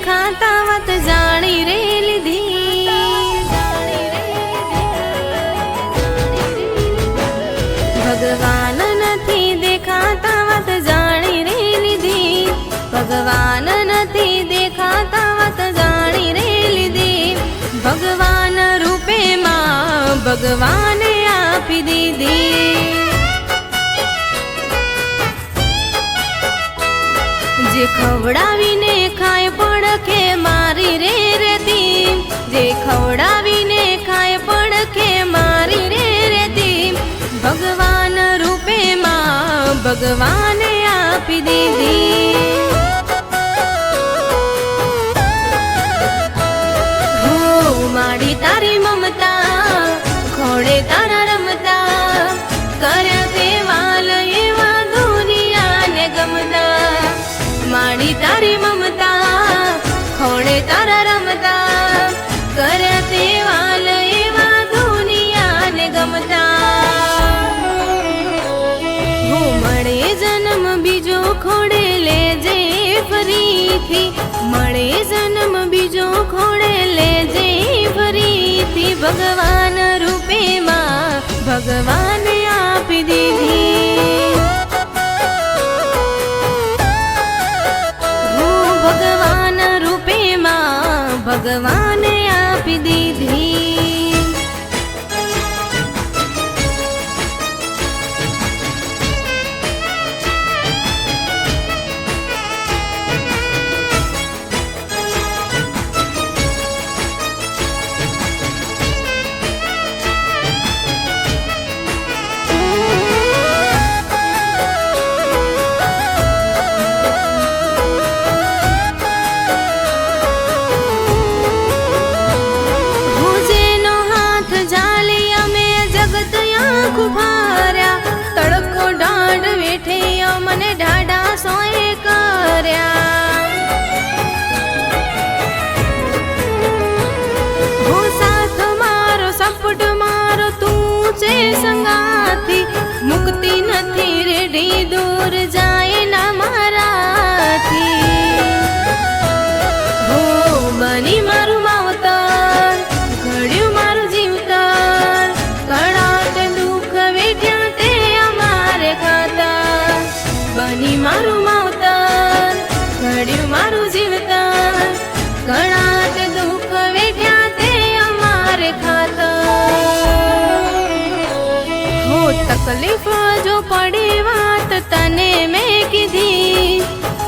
દેખાતા વાત જાણી રે લીધી। ભગવાન નથી દેખાતા વાત જાણી રે લીધી। ભગવાન નથી દેખાતા વાત જાણી રે લીધી। ભગવાન રૂપે માં ભગવાને આપી દીધી। જે ખવડાવીને ખાય પડખે મારી રે રેતી। જે ખવડાવીને ખાય પડખે મારી રે રેતી। ભગવાન રૂપે માં ભગવાને આપી દીધી। માડી તારી મમતા ખોડે તારા રમતા કર્યા તે વાલ એવા દુનિયાને ગમતા। માડી તારી મમતા ખોડે તારા રમતા કર્યા તે વાલ એવા દુનિયાને ગમતા। હું મળે જન્મ બીજો ખોડે લેજે ફરીથી। મળે જન્મ બીજો ખોડે લેજે ફરીથી। ભગવાન રૂપે માં ભગવાને આપી દીધી। હું ભગવાન રૂપે માં ભગવાને આપી દીધી। તડકો ડાઢ વેઠે મને ઢાઢા સોય કર્યા। હો સાથ મારો સપટ મારો તું છે સંગાથી। મુક્તિ નથી રેડી દૂર જાય ના મારાથી। હો બની મારું માવતર ઘડ્યું મારું જીવતર। કડાટ દુઃખ વેઠ્યા તે અમારે ખાતર। બની મારું માવતર ઘડ્યું મારું જીવતર। કડાટ દુઃખ વેઠ્યા તે અમારે ખાતર। હો તકલીફ જો પડે વાત તને મેં કીધી।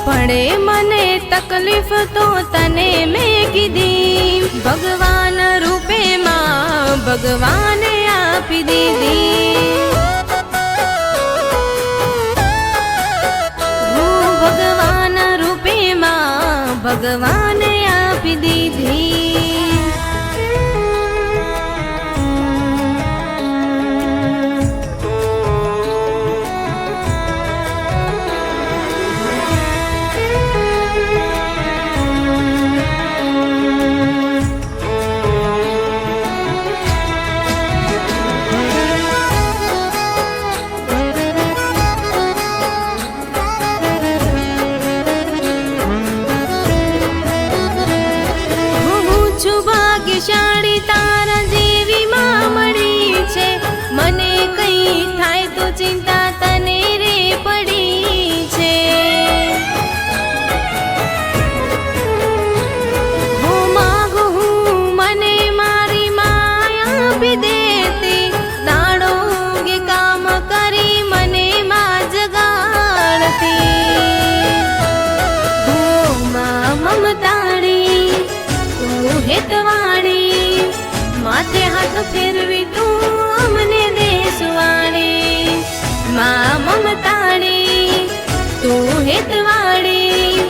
પડે મને તકલીફ તો તને મેં કીધી। ભગવાન રૂપે માં ભગવાને આપી દીધી। હું ભગવાન રૂપે માં ભગવાને આપી દીધી। ભાગ્યશાળી તારા જેવી માં મળી છે। મને કઈ થાય તો ચિંતા તને રે પડી છે। હું માગું હું મને મારી માયા આપી દેતી। દાડો ઊંઘે કામ કરી મને માં જગાડતી। હું માં મમતાળી તું હેતવાણી। માથે હાથ ફેરવી તું અમને દેશવાણી। માં મમતાણી તું હેતવાણી।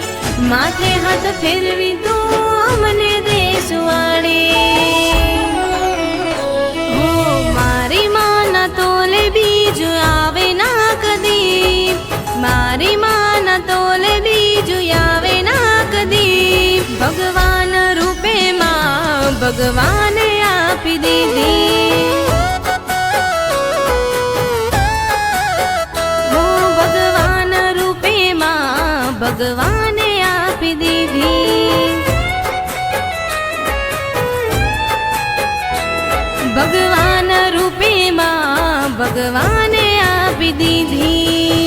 માથે હાથ ફેરવી તું અમને દેશવાણી। હો મારી માના તોલે બીજું આવે ના કદી। મારી માના તોલે બીજું આવે ના કદી। ભગવાન રૂપે માં ભગવાને આપી દીધી। હો ભગવાન રૂપે માં ભગવાને આપી દીધી। ભગવાન રૂપે માં ભગવાને આપી દીધી.